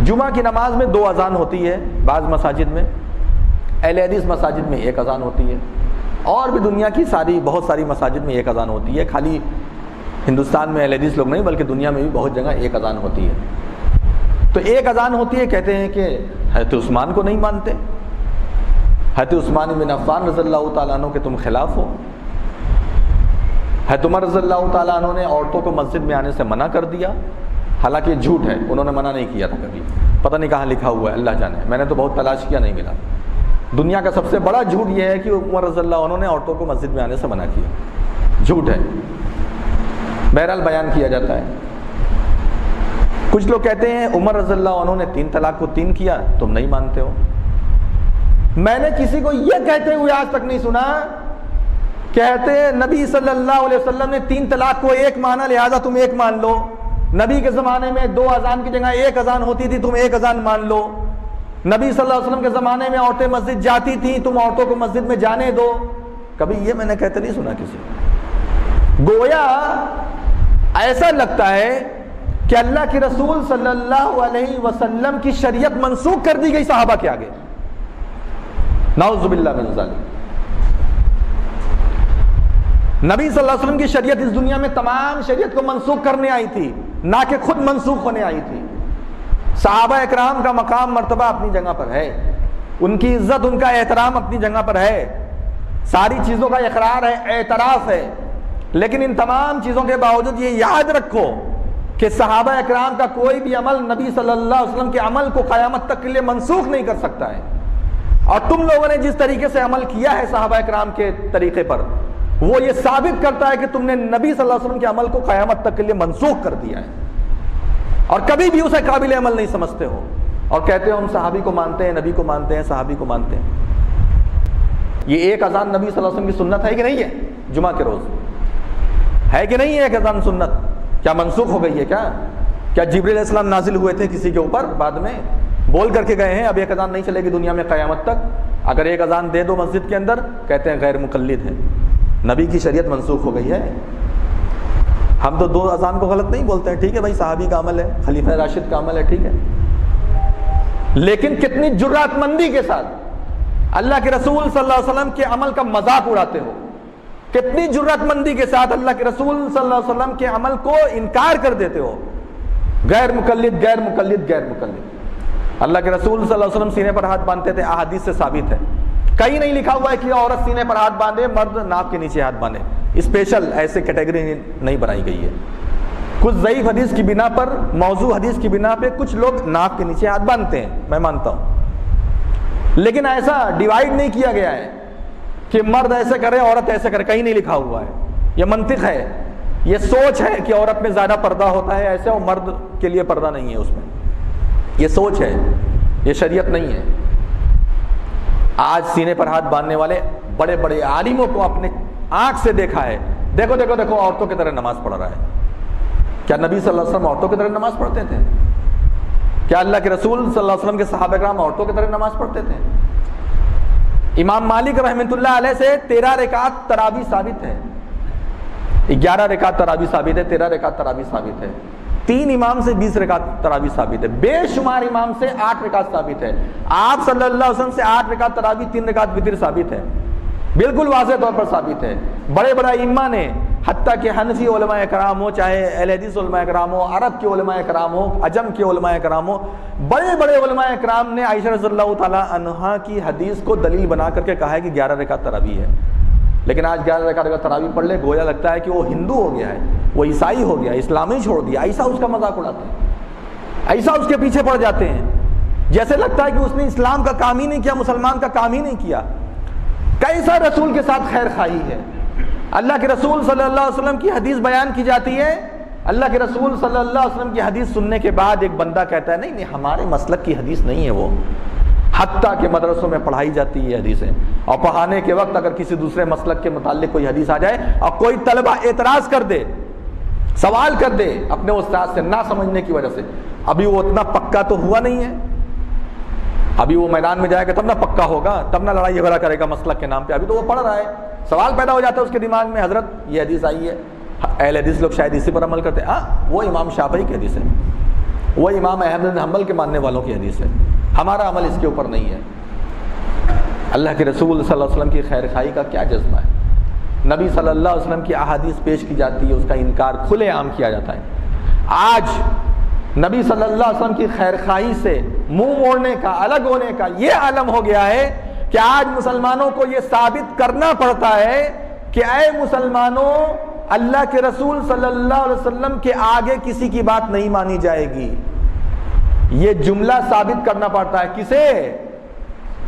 جمعہ کی نماز میں 2 اذان ہوتی ہے بعض مساجد میں، اہل حدیث مساجد میں 1 اذان ہوتی ہے، اور بھی دنیا کی بہت ساری مساجد میں 1 اذان ہوتی ہے۔ خالی ہندوستان میں اہل حدیث لوگ نہیں بلکہ دنیا میں بھی بہت جگہ 1 اذان ہوتی ہے۔ تو 1 اذان ہوتی ہے، کہتے ہیں کہ حضرت عثمان کو نہیں مانتے، حضرت عثمان بن عفان رضی اللہ تعالیٰ عنہ کے تم خلاف ہو۔ حضرت عمر رضی اللہ تعالیٰ عنہ نے عورتوں کو مسجد میں آنے سے منع کر دیا، حالانکہ یہ جھوٹ ہے، انہوں نے منع نہیں کیا تھا کبھی، پتہ نہیں کہاں لکھا ہوا ہے، اللہ جانے، میں نے تو بہت تلاش کیا نہیں ملا۔ دنیا کا سب سے بڑا جھوٹ یہ ہے کہ عمر رضی اللہ عنہ نے عورتوں کو مسجد میں آنے سے منع کیا، جھوٹ ہے، بہرحال بیان کیا جاتا ہے۔ کچھ لوگ کہتے ہیں عمر رضی اللہ عنہ نے 3 طلاق کو 3 کیا، تم نہیں مانتے ہو۔ میں نے کسی کو یہ کہتے ہوئے آج تک نہیں سنا، کہتے ہیں نبی صلی اللہ علیہ وسلم نے 3 طلاق کو 1 مانا، لہذا تم 1 مان لو۔ نبی کے زمانے میں 2 اذان کی جگہ 1 اذان ہوتی تھی، تم 1 اذان مان لو۔ نبی صلی اللہ علیہ وسلم کے زمانے میں عورتیں مسجد جاتی تھیں، تم عورتوں کو مسجد میں جانے دو۔ کبھی یہ میں نے کہتے نہیں سنا کسی کو۔ گویا ایسا لگتا ہے کہ اللہ کے رسول صلی اللہ علیہ وسلم کی شریعت منسوخ کر دی گئی صحابہ کے آگے، نعوذ باللہ من ذالک۔ نبی صلی اللہ علیہ وسلم کی شریعت اس دنیا میں تمام شریعت کو منسوخ کرنے آئی تھی، نہ کہ خود منسوخ ہونے آئی تھی۔ صحابہ اکرام کا مقام مرتبہ اپنی جگہ پر ہے، ان کی عزت، ان کا احترام اپنی جگہ پر ہے، ساری چیزوں کا اقرار ہے، اعتراف ہے، لیکن ان تمام چیزوں کے باوجود یہ یاد رکھو کہ صحابہ اکرام کا کوئی بھی عمل نبی صلی اللہ علیہ وسلم کے عمل کو قیامت تک کے لیے منسوخ نہیں کر سکتا ہے۔ اور تم لوگوں نے جس طریقے سے عمل کیا ہے صحابہ اکرام کے طریقے پر، وہ یہ ثابت کرتا ہے کہ تم نے نبی صلی اللہ علیہ وسلم کے عمل کو قیامت تک کے لیے منسوخ کر دیا ہے، اور کبھی بھی اسے قابل عمل نہیں سمجھتے ہو، اور کہتے ہو ہم صحابی کو مانتے ہیں، نبی کو مانتے ہیں، صحابی کو مانتے ہیں۔ یہ 1 اذان نبی صلی اللہ علیہ وسلم کی سنت ہے کہ نہیں ہے؟ جمعہ کے روز ہے کہ نہیں ہے 1 اذان سنت؟ کیا منسوخ ہو گئی ہے کیا جبریل علیہ السلام نازل ہوئے تھے کسی کے اوپر بعد میں بول کر کے گئے ہیں اب 1 اذان نہیں چلے گی دنیا میں قیامت تک؟ اگر 1 اذان دے دو مسجد کے اندر، کہتے ہیں غیر مقلد ہے، نبی کی شریعت منسوخ ہو گئی ہے۔ ہم تو 2 اذان کو غلط نہیں بولتے ہیں، ٹھیک ہے بھائی، صحابی کا عمل ہے، خلیفہ راشد کا عمل ہے، ٹھیک ہے، لیکن کتنی جرات مندی کے ساتھ اللہ کے رسول صلی اللہ علیہ وسلم کے عمل کا مذاق اڑاتے ہو، کتنی جرات مندی کے ساتھ اللہ کے رسول صلی اللہ علیہ وسلم کے عمل کو انکار کر دیتے ہو، غیر مقلد غیر مقلد غیر مقلد۔ اللہ کے رسول صلی اللہ علیہ وسلم سینے پر ہاتھ باندھتے تھے، احادیث سے ثابت ہے، کہیں نہیں لکھا ہوا ہے کہ عورت سینے پر ہاتھ باندھے، مرد ناف کے نیچے ہاتھ باندھے، اسپیشل ایسے کیٹیگری نہیں بنائی گئی ہے۔ کچھ ضعیف حدیث کی بنا پر، موضوع حدیث کی بنا پہ کچھ لوگ ناف کے نیچے ہاتھ باندھتے ہیں، میں مانتا ہوں، لیکن ایسا ڈیوائیڈ نہیں کیا گیا ہے کہ مرد ایسے کرے عورت ایسے کرے، کہیں نہیں لکھا ہوا ہے۔ یہ منطق ہے، یہ سوچ ہے کہ عورت میں زیادہ پردہ ہوتا ہے ایسے، اور مرد کے لیے پردہ نہیں ہے، اس میں یہ سوچ ہے، یہ شریعت نہیں ہے۔ آج سینے پر ہاتھ باندھنے والے بڑے بڑے عالموں کو اپنے آنکھ سے دیکھا ہے، دیکھو دیکھو دیکھو عورتوں کی طرح نماز پڑھ رہا ہے۔ کیا نبی صلی اللہ علیہ وسلم عورتوں کی طرح نماز پڑھتے تھے؟ کیا اللہ کے رسول صلی اللہ علیہ وسلم کے صحابہ کرام عورتوں کی طرح نماز پڑھتے تھے؟ امام مالک رحمۃ اللہ علیہ سے 13 رکعت تراویح ثابت ہے، 11 رکعت تراویح ثابت ہے، 13 رکعت تراویح ثابت ہے، 3 امام سے 20 رکعت تراویح ثابت ہے، بے شمار امام سے 8 رکعت ثابت ہے، آپ صلی اللہ علیہ وسلم سے 8 رکعت تراویح، 3 رکعت وتر ثابت ہے، بالکل واضح طور پر ثابت ہے۔ بڑے بڑے ائمہ نے، حتیٰ کہ حنفی علماء کرام ہو، چاہے اہل حدیث علماء کرام ہو، عرب کے علماء کرام ہو، عجم کے علماء کرام ہو، بڑے بڑے علماء کرام نے عائشہ رضی اللہ تعالیٰ عنہا کی حدیث کو دلیل بنا کر کے کہا ہے کہ 11 رکعت تراویح ہے، لیکن آج 11 رکعت اگر تراویح پڑھ لے گویا لگتا ہے کہ وہ ہندو ہو گیا ہے، وہ عیسائی ہو گیا، اسلامی چھوڑ دیا، ایسا اس کا مذاق اڑاتے ہیں، ایسا اس کے پیچھے پڑ جاتے ہیں، جیسے لگتا ہے کہ اس نے اسلام کا کام ہی نہیں کیا، مسلمان کا کام ہی نہیں کیا۔ کیسا رسول کے ساتھ خیر خواہی ہے؟ اللہ کے رسول صلی اللہ علیہ وسلم کی حدیث بیان کی جاتی ہے، اللہ کے رسول صلی اللہ علیہ وسلم کی حدیث سننے کے بعد ایک بندہ کہتا ہے نہیں نہیں ہمارے مسلک کی حدیث نہیں ہے وہ، حتیٰ کہ مدرسوں میں پڑھائی جاتی ہے حدیثیں، اور پڑھانے کے وقت اگر کسی دوسرے مسلک کے متعلق کوئی حدیث آ جائے اور کوئی طلبہ اعتراض کر دے، سوال کر دے اپنے استاد سے نہ سمجھنے کی وجہ سے، ابھی وہ اتنا پکا تو ہوا نہیں ہے، ابھی وہ میدان میں جائے گا تب نہ پکا ہوگا، تب نہ لڑائی جھگڑا کرے گا مسلک کے نام پہ، ابھی تو وہ پڑھ رہا ہے، سوال پیدا ہو جاتا ہے اس کے دماغ میں، حضرت یہ حدیث آئی ہے، اہل حدیث لوگ شاید اسی پر عمل کرتے ہیں، ہاں وہ امام شافعی کی حدیث ہے، وہ امام احمد بن حنبل کے ماننے والوں کی حدیث ہے، ہمارا عمل اس کے اوپر نہیں ہے۔ اللہ کے رسول صلی اللہ علیہ وسلم کی خیر خواہی کا کیا جذبہ ہے، نبی صلی اللہ علیہ وسلم کی احادیث پیش کی جاتی ہے، اس کا انکار کھلے عام کیا جاتا ہے۔ آج نبی صلی اللہ علیہ وسلم کی خیر خواہی سے منہ موڑنے کا، الگ ہونے کا یہ عالم ہو گیا ہے کہ آج مسلمانوں کو یہ ثابت کرنا پڑتا ہے کہ اے مسلمانوں، اللہ کے رسول صلی اللہ علیہ وسلم کے آگے کسی کی بات نہیں مانی جائے گی۔ یہ جملہ ثابت کرنا پڑتا ہے، کسے؟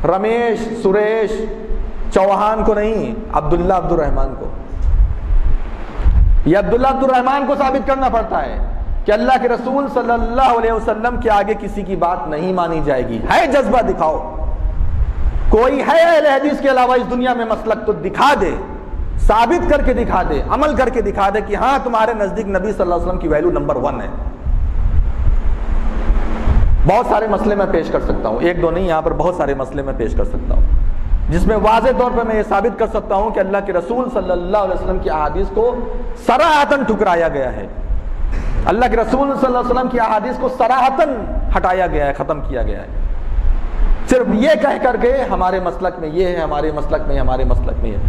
رمیش، سریش، چوہان کو نہیں، عبداللہ عبد الرحمن کو۔ یہ عبداللہ عبد الرحمن کو ثابت کرنا پڑتا ہے کہ اللہ کے رسول صلی اللہ علیہ وسلم کے آگے کسی کی بات نہیں مانی جائے گی۔ ہے جذبہ دکھاؤ، کوئی ہے اہل حدیث کے علاوہ اس دنیا میں مسلک تو دکھا دے، ثابت کر کے دکھا دے، عمل کر کے دکھا دے کہ ہاں تمہارے نزدیک نبی صلی اللہ علیہ وسلم کی ویلیو نمبر 1 ہے۔ بہت سارے مسئلے میں پیش کر سکتا ہوں، ایک دو نہیں، یہاں پر بہت سارے مسئلے میں پیش کر سکتا ہوں جس میں واضح طور پر میں یہ ثابت کر سکتا ہوں کہ اللہ کے رسول صلی اللہ علیہ وسلم کی احادیث کو صراحتاً ٹھکرایا گیا ہے، اللہ کے رسول صلی اللہ علیہ وسلم کی احادیث کو صراحتاً ہٹایا گیا ہے، ختم کیا گیا ہے، صرف یہ کہہ کر کے ہمارے مسلک میں یہ ہے، ہمارے مسلک میں، ہمارے مسلک میں یہ ہے۔